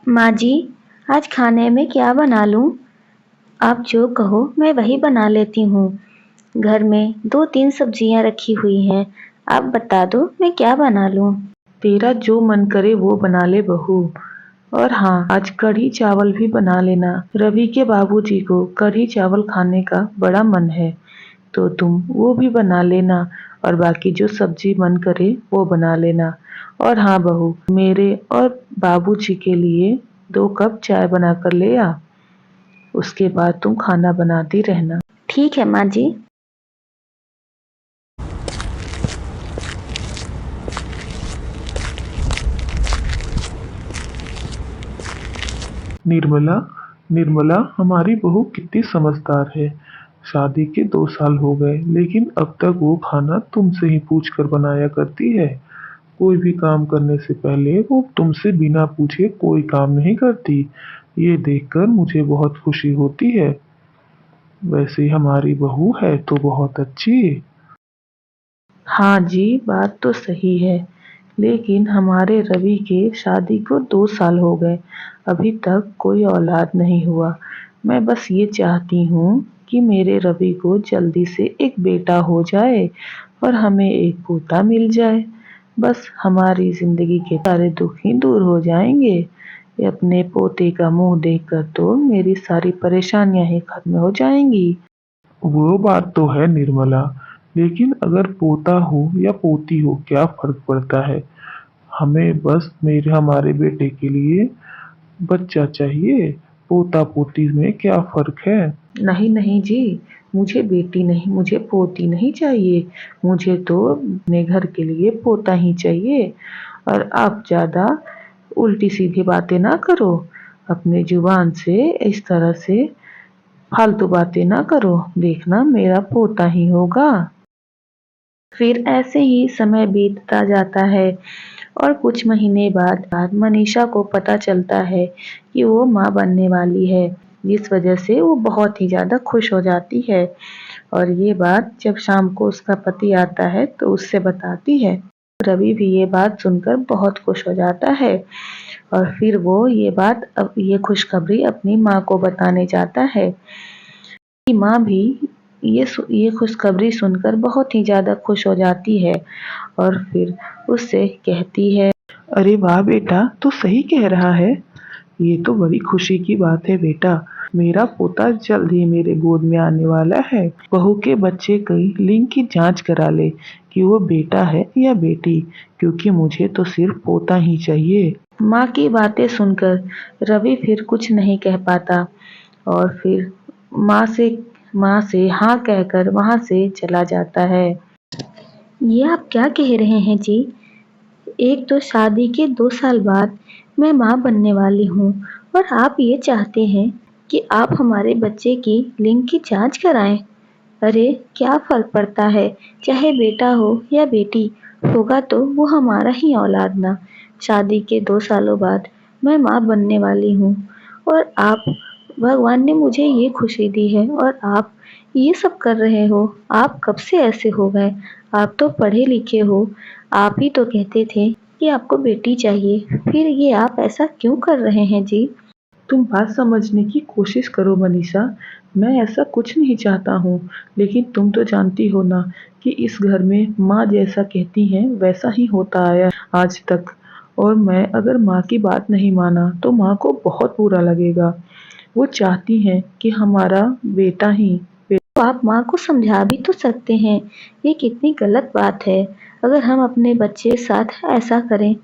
माँ जी, आज खाने में क्या बना लूं? आप जो कहो मैं वही बना लेती हूँ। घर में 2-3 सब्जियां रखी हुई हैं। आप बता दो मैं क्या बना लूं? तेरा जो मन करे वो बना ले बहू। और हाँ, आज कढ़ी चावल भी बना लेना। रवि के बाबूजी को कढ़ी चावल खाने का बड़ा मन है, तो तुम वो भी बना लेना और बाकी जो सब्जी मन करे वो बना लेना। और हाँ बहू, मेरे और बाबूजी के लिए 2 कप चाय बना कर ले आ। उसके बाद तुम खाना बनाती रहना। ठीक है माँ जी। निर्मला, निर्मला हमारी बहू कितनी समझदार है। शादी के 2 साल हो गए लेकिन अब तक वो खाना तुमसे ही पूछ कर बनाया करती है। कोई भी काम करने से पहले वो तुमसे बिना पूछे कोई काम नहीं करती। ये देखकर मुझे बहुत खुशी होती है। वैसे हमारी बहू है तो बहुत अच्छी। हाँ जी, बात तो सही है, लेकिन हमारे रवि के शादी को 2 साल हो गए, अभी तक कोई औलाद नहीं हुआ। मैं बस ये चाहती हूँ कि मेरे रवि को जल्दी से एक बेटा हो जाए और हमें एक पोता मिल जाए। बस हमारी जिंदगी के सारे दुख ही दूर हो जाएंगे। ये अपने पोते का मुंह देखकर तो मेरी सारी परेशानियां ही खत्म हो जाएंगी। वो बात तो है निर्मला, लेकिन अगर पोता हो या पोती हो क्या फर्क पड़ता है। हमें बस मेरे हमारे बेटे के लिए बच्चा चाहिए। पोता पोती में क्या फर्क है। नहीं नहीं जी, मुझे बेटी नहीं, मुझे पोती नहीं चाहिए। मुझे तो अपने घर के लिए पोता ही चाहिए। और आप ज्यादा उल्टी सीधी बातें ना करो। अपने जुबान से इस तरह से फालतू बातें ना करो। देखना मेरा पोता ही होगा। फिर ऐसे ही समय बीतता जाता है और कुछ महीने बाद मनीषा को पता चलता है कि वो माँ बनने वाली है, जिस वजह से वो बहुत ही ज़्यादा खुश हो जाती है। और ये बात जब शाम को उसका पति आता है तो उससे बताती है। रवि भी ये बात सुनकर बहुत खुश हो जाता है और फिर वो ये खुशखबरी अपनी माँ को बताने जाता है। की माँ भी ये खुशखबरी सुनकर बहुत ही ज़्यादा खुश हो जाती है और फिर उससे कहती है, अरे वाह बेटा, तू सही कह रहा है। ये तो बड़ी खुशी की बात है बेटा। मेरा पोता जल्द ही मेरे गोद में आने वाला है। बहू के बच्चे की लिंग की जांच करा ले कि वो बेटा है या बेटी, क्योंकि मुझे तो सिर्फ पोता ही चाहिए। माँ की बातें सुनकर रवि फिर कुछ नहीं कह पाता और फिर माँ से माँ से हाँ कहकर वहाँ से चला जाता है। ये आप क्या कह रहे हैं जी? एक तो शादी के 2 साल बाद मैं माँ बनने वाली हूँ और आप ये चाहते हैं कि आप हमारे बच्चे की लिंग की जांच कराएं। अरे क्या फर्क पड़ता है, चाहे बेटा हो या बेटी, होगा तो वो हमारा ही औलाद ना। शादी के 2 सालों बाद मैं माँ बनने वाली हूँ और आप, भगवान ने मुझे ये खुशी दी है और आप ये सब कर रहे हो। आप कब से ऐसे हो गए? आप तो पढ़े लिखे हो। आप ही तो कहते थे कि आपको बेटी चाहिए, फिर ये आप ऐसा क्यों कर रहे हैं जी? तुम बात समझने की कोशिश करो मनीषा। मैं ऐसा कुछ नहीं चाहता हूँ, लेकिन तुम तो जानती हो ना कि इस घर में माँ जैसा कहती हैं वैसा ही होता आया है आज तक। और मैं अगर माँ की बात नहीं माना तो माँ को बहुत बुरा लगेगा। वो चाहती हैं कि हमारा बेटा ही। तो आप माँ को समझा भी तो सकते हैं। ये कितनी गलत बात है अगर हम अपने बच्चे के साथ ऐसा करें।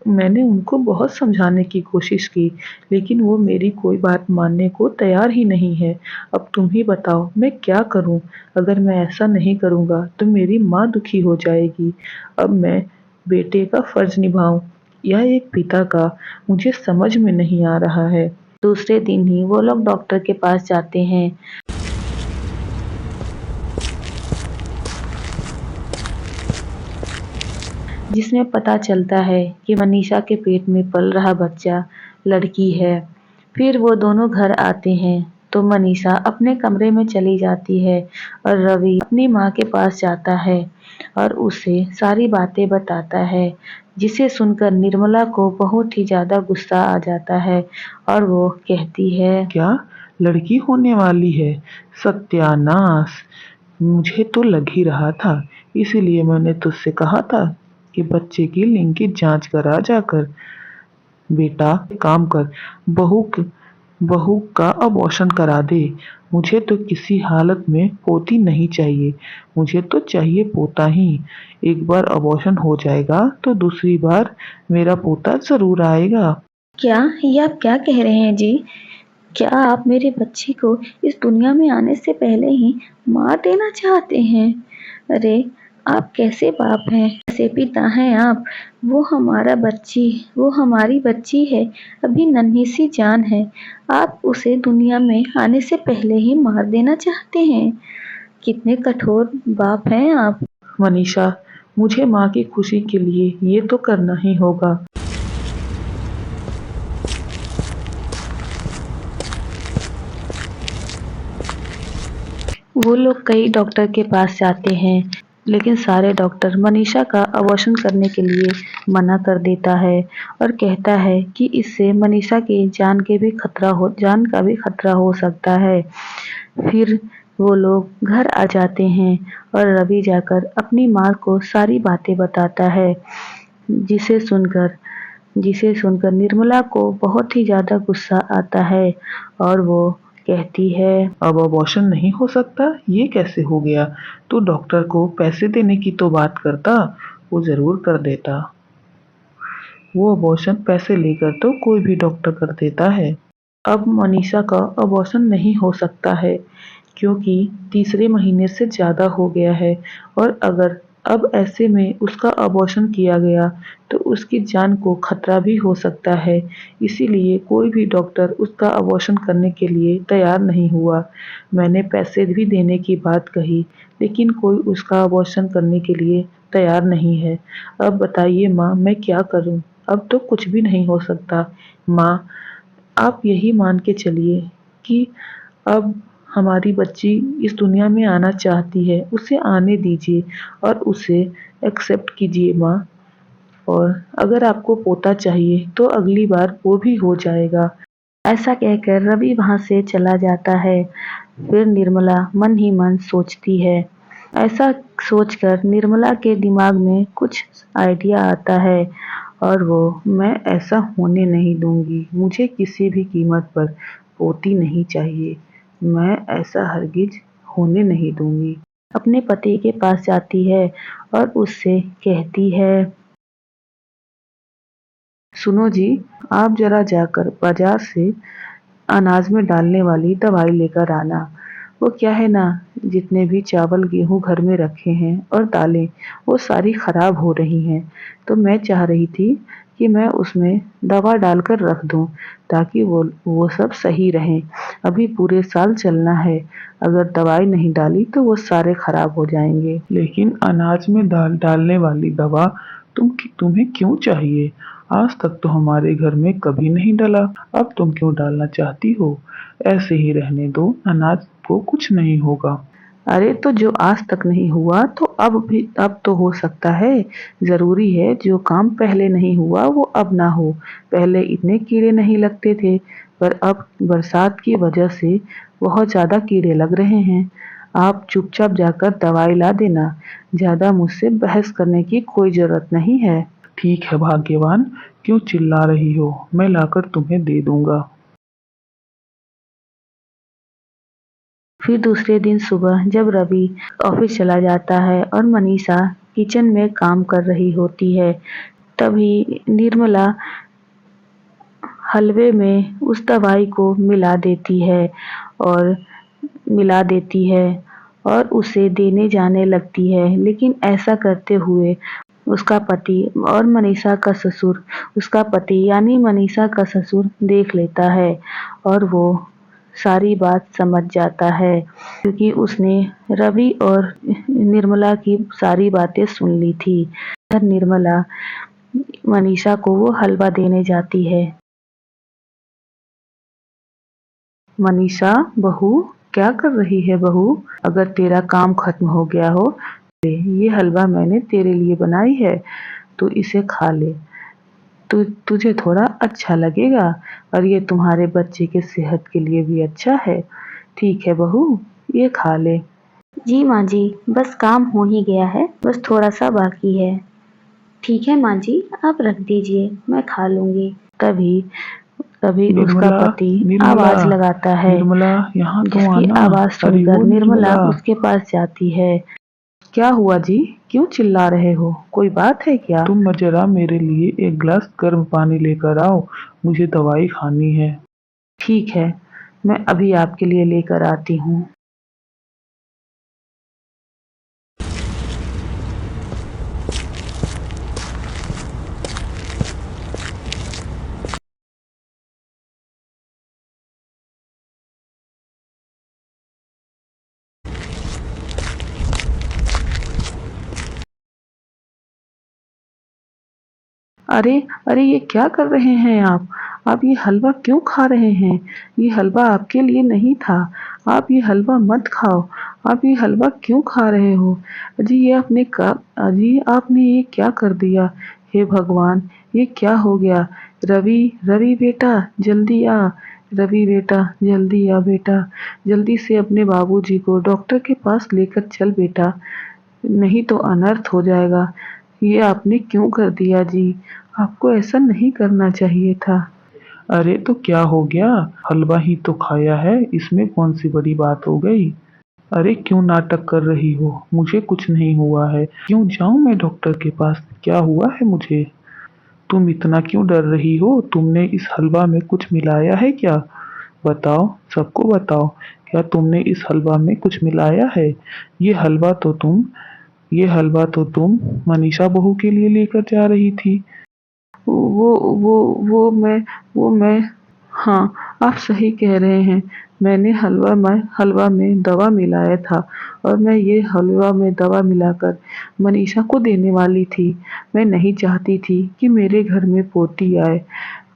मैंने उनको बहुत समझाने की कोशिश की, लेकिन वो मेरी कोई बात मानने को तैयार ही नहीं है। अब तुम ही बताओ मैं क्या करूं? अगर मैं ऐसा नहीं करूंगा तो मेरी माँ दुखी हो जाएगी। अब मैं बेटे का फर्ज निभाऊं या एक पिता का, मुझे समझ में नहीं आ रहा है। दूसरे दिन ही वो लोग डॉक्टर के पास जाते हैं, जिसमें पता चलता है कि मनीषा के पेट में पल रहा बच्चा लड़की है। फिर वो दोनों घर आते हैं तो मनीषा अपने कमरे में चली जाती है और रवि अपनी माँ के पास जाता है और उसे सारी बातें बताता है, जिसे सुनकर निर्मला को बहुत ही ज्यादा गुस्सा आ जाता है और वो कहती है, क्या लड़की होने वाली है? सत्यानाश! मुझे तो लग ही रहा था, इसीलिए मैंने तुझसे कहा था कि बच्चे की लिंग की जांच करा जाकर। बेटा एक काम कर, बहू का अबॉर्शन करा दे। मुझे तो किसी हालत में पोती नहीं चाहिए, मुझे तो चाहिए पोता ही। एक बार अबॉर्शन हो जाएगा तो दूसरी बार मेरा पोता जरूर आएगा। क्या ये आप क्या कह रहे हैं जी? क्या आप मेरे बच्चे को इस दुनिया में आने से पहले ही मार देना चाहते हैं? अरे, आप कैसे बाप हैं, कैसे पिता हैं आप? वो हमारा बच्ची, वो हमारी बच्ची है, अभी नन्ही सी जान है। आप उसे दुनिया में आने से पहले ही मार देना चाहते हैं। कितने कठोर बाप हैं आप। मनीषा, मुझे माँ की खुशी के लिए ये तो करना ही होगा। वो लोग कई डॉक्टर के पास जाते हैं, लेकिन सारे डॉक्टर मनीषा का अबॉर्शन करने के लिए मना कर देता है और कहता है कि इससे मनीषा की जान का भी खतरा हो सकता है। फिर वो लोग घर आ जाते हैं और रवि जाकर अपनी माँ को सारी बातें बताता है, जिसे सुनकर जिसे सुनकर निर्मला को बहुत ही ज्यादा गुस्सा आता है और वो कहती है, अब अबॉर्शन नहीं हो सकता, ये कैसे हो गया? तू डॉक्टर को पैसे देने की तो बात करता, वो जरूर कर देता। वो अबॉर्शन पैसे लेकर तो कोई भी डॉक्टर कर देता है। अब मनीषा का अबॉर्शन नहीं हो सकता है क्योंकि तीसरे महीने से ज़्यादा हो गया है और अगर अब ऐसे में उसका अबॉर्शन किया गया तो उसकी जान को खतरा भी हो सकता है। इसीलिए कोई भी डॉक्टर उसका अबॉर्शन करने के लिए तैयार नहीं हुआ। मैंने पैसे भी देने की बात कही, लेकिन कोई उसका अबॉर्शन करने के लिए तैयार नहीं है। अब बताइए माँ, मैं क्या करूँ? अब तो कुछ भी नहीं हो सकता। माँ, आप यही मान के चलिए कि अब हमारी बच्ची इस दुनिया में आना चाहती है, उसे आने दीजिए और उसे एक्सेप्ट कीजिए माँ। और अगर आपको पोता चाहिए तो अगली बार वो भी हो जाएगा। ऐसा कहकर रवि वहाँ से चला जाता है। फिर निर्मला मन ही मन सोचती है। ऐसा सोचकर निर्मला के दिमाग में कुछ आइडिया आता है और वो, मैं ऐसा होने नहीं दूंगी, मुझे किसी भी कीमत पर पोती नहीं चाहिए, मैं ऐसा हरगिज होने नहीं दूंगी। अपने पति के पास जाती है और उससे कहती है, सुनो जी, आप जरा जाकर बाजार से अनाज में डालने वाली दवाई लेकर आना। वो क्या है ना, जितने भी चावल गेहूं घर में रखे हैं और दालें, वो सारी खराब हो रही हैं। तो मैं चाह रही थी कि मैं उसमें दवा डालकर रख दूं ताकि वो सब सही रहें। अभी पूरे साल चलना है, अगर दवाई नहीं डाली तो वो सारे खराब हो जाएंगे। लेकिन अनाज में दाल डालने वाली दवा तुम्हें क्यों चाहिए? आज तक तो हमारे घर में कभी नहीं डला, अब तुम क्यों डालना चाहती हो? ऐसे ही रहने दो, अनाज को कुछ नहीं होगा। अरे तो जो आज तक नहीं हुआ तो अब तो हो सकता है। जरूरी है जो काम पहले नहीं हुआ वो अब ना हो। पहले इतने कीड़े नहीं लगते थे, पर अब बरसात की वजह से बहुत ज्यादा कीड़े लग रहे हैं। आप चुपचाप जाकर दवाई ला देना, ज्यादा मुझसे बहस करने की कोई जरूरत नहीं है। ठीक है भाग्यवान, क्यों चिल्ला रही हो? मैं लाकर तुम्हें दे दूंगा। फिर दूसरे दिन सुबह जब रवि ऑफिस चला जाता है और मनीषा किचन में काम कर रही होती है, तभी निर्मला हलवे में उस दवाई को और मिला देती है और उसे देने जाने लगती है। लेकिन ऐसा करते हुए उसका पति और मनीषा का ससुर उसका पति यानी मनीषा का ससुर देख लेता है और वो सारी बात समझ जाता है, क्योंकि उसने रवि और निर्मला की सारी बातें सुन ली थी। तब निर्मला मनीषा को वो हलवा देने जाती है। मनीषा बहू, क्या कर रही है बहू? अगर तेरा काम खत्म हो गया हो, ये हलवा मैंने तेरे लिए बनाई है, तू इसे खा ले। तुझे थोड़ा अच्छा लगेगा और ये तुम्हारे बच्चे के सेहत के लिए भी अच्छा है। ठीक है बहू, ये खा ले। जी माँ जी, बस काम हो ही गया है, बस थोड़ा सा बाकी है। ठीक है माँ जी, आप रख दीजिए, मैं खा लूंगी। तभी तभी उसका निर्मला, पति निर्मला, आवाज लगाता है, निर्मला, यहाँ तो जिसकी आना। आवाज अरे सुनकर ओ निर्मला निर्मला। उसके पास जाती है। क्या हुआ जी? क्यों चिल्ला रहे हो? कोई बात है क्या? तुम जरा मेरे लिए एक गिलास गर्म पानी लेकर आओ, मुझे दवाई खानी है। ठीक है, मैं अभी आपके लिए लेकर आती हूँ। अरे अरे, ये क्या कर रहे हैं आप? आप ये हलवा क्यों खा रहे हैं? ये हलवा आपके लिए नहीं था। आप ये हलवा मत खाओ। आप ये हलवा क्यों खा रहे हो? अजी आपने ये क्या कर दिया? हे भगवान, ये क्या हो गया? रवि, रवि बेटा, जल्दी आ। रवि बेटा, जल्दी आ बेटा। जल्दी से अपने बाबूजी को डॉक्टर के पास लेकर चल बेटा, नहीं तो अनर्थ हो जाएगा। ये आपने क्यों कर दिया जी? आपको ऐसा नहीं करना चाहिए था। अरे तो क्या हो गया? हलवा ही तो खाया है, इसमें कौन सी बड़ी बात हो गई? अरे क्यों नाटक कर रही हो? मुझे कुछ नहीं हुआ है। क्यों जाऊं मैं डॉक्टर के पास? क्या हुआ है मुझे? तुम इतना क्यों डर रही हो? तुमने इस हलवा में कुछ मिलाया है क्या? बताओ, सबको बताओ, क्या तुमने इस हलवा में कुछ मिलाया है? ये हलवा तो तुम ये हलवा तो तुम मनीषा बहू के लिए लेकर जा रही थी। वो वो वो मैं हाँ, आप सही कह रहे हैं। मैंने हलवा में दवा मिलाया था और मैं ये हलवा में दवा मिलाकर मनीषा को देने वाली थी। मैं नहीं चाहती थी कि मेरे घर में पोती आए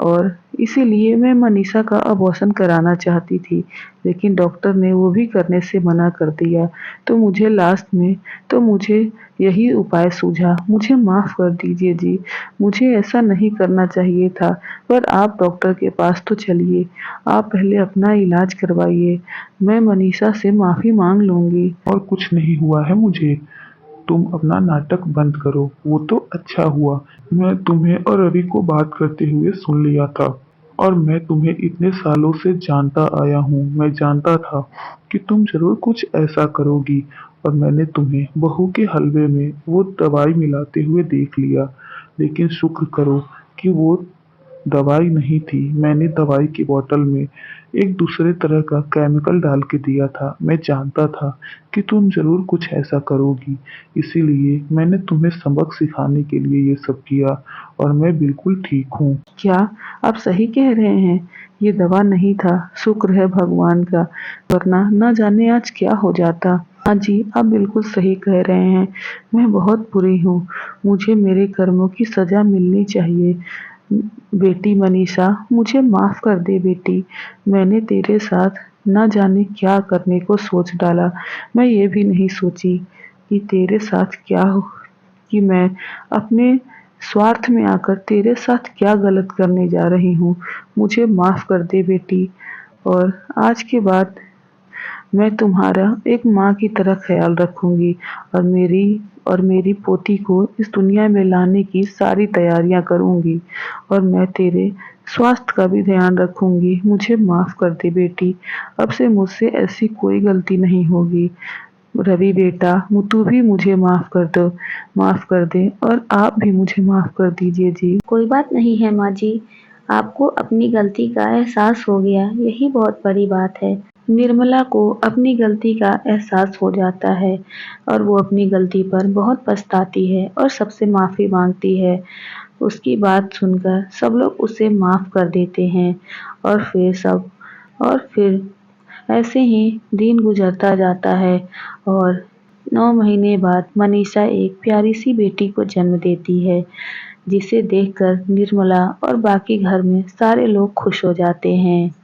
और इसीलिए मैं मनीषा का अबॉर्शन कराना चाहती थी, लेकिन डॉक्टर ने वो भी करने से मना कर दिया। तो मुझे लास्ट में तो मुझे यही उपाय सूझा। मुझे माफ़ कर दीजिए जी, मुझे ऐसा नहीं करना चाहिए था। पर आप डॉक्टर के पास तो चलिए, आप पहले अपना इलाज करवाइए। मैं मनीषा से माफ़ी माँग लूँगी। और कुछ नहीं हुआ है मुझे। तुम अपना नाटक बंद करो। वो तो अच्छा हुआ, मैं तुम्हें और रवि को बात करते हुए सुन लिया था। और मैं तुम्हें इतने सालों से जानता आया हूँ। मैं जानता था कि तुम जरूर कुछ ऐसा करोगी, और मैंने तुम्हें बहू के हलवे में वो दवाई मिलाते हुए देख लिया। लेकिन शुक्र करो कि वो दवाई नहीं थी। मैंने दवाई की बोतल में एक दूसरे तरह का केमिकल डाल के दिया था। मैं जानता था कि तुम ज़रूर कुछ ऐसा करोगी, इसीलिए मैंने तुम्हें सबक सिखाने के लिए ये सब किया, और मैं बिल्कुल ठीक हूँ। क्या आप सही कह रहे हैं? ये दवा नहीं था, शुक्र है भगवान का, वरना न जाने आज क्या हो जाता। हाँ जी, आप बिल्कुल सही कह रहे हैं। मैं बहुत बुरी हूँ, मुझे मेरे कर्मों की सजा मिलनी चाहिए। बेटी मनीषा, मुझे माफ़ कर दे बेटी। मैंने तेरे साथ न जाने क्या करने को सोच डाला। मैं ये भी नहीं सोची कि तेरे साथ क्या हो कि मैं अपने स्वार्थ में आकर तेरे साथ क्या गलत करने जा रही हूँ। मुझे माफ़ कर दे बेटी, और आज के बाद मैं तुम्हारा एक माँ की तरह ख्याल रखूँगी और मेरी पोती को इस दुनिया में लाने की सारी तैयारियाँ करूँगी, और मैं तेरे स्वास्थ्य का भी ध्यान रखूँगी। मुझे माफ़ कर दे बेटी, अब से मुझसे ऐसी कोई गलती नहीं होगी। रवि बेटा, तू भी मुझे माफ़ कर दे, और आप भी मुझे माफ़ कर दीजिए जी। कोई बात नहीं है माँ जी, आपको अपनी गलती का एहसास हो गया, यही बहुत बड़ी बात है। निर्मला को अपनी गलती का एहसास हो जाता है और वो अपनी गलती पर बहुत पछताती है और सबसे माफ़ी मांगती है। उसकी बात सुनकर सब लोग उसे माफ़ कर देते हैं और फिर ऐसे ही दिन गुजरता जाता है और 9 महीने बाद मनीषा एक प्यारी सी बेटी को जन्म देती है, जिसे देखकर निर्मला और बाकी घर में सारे लोग खुश हो जाते हैं।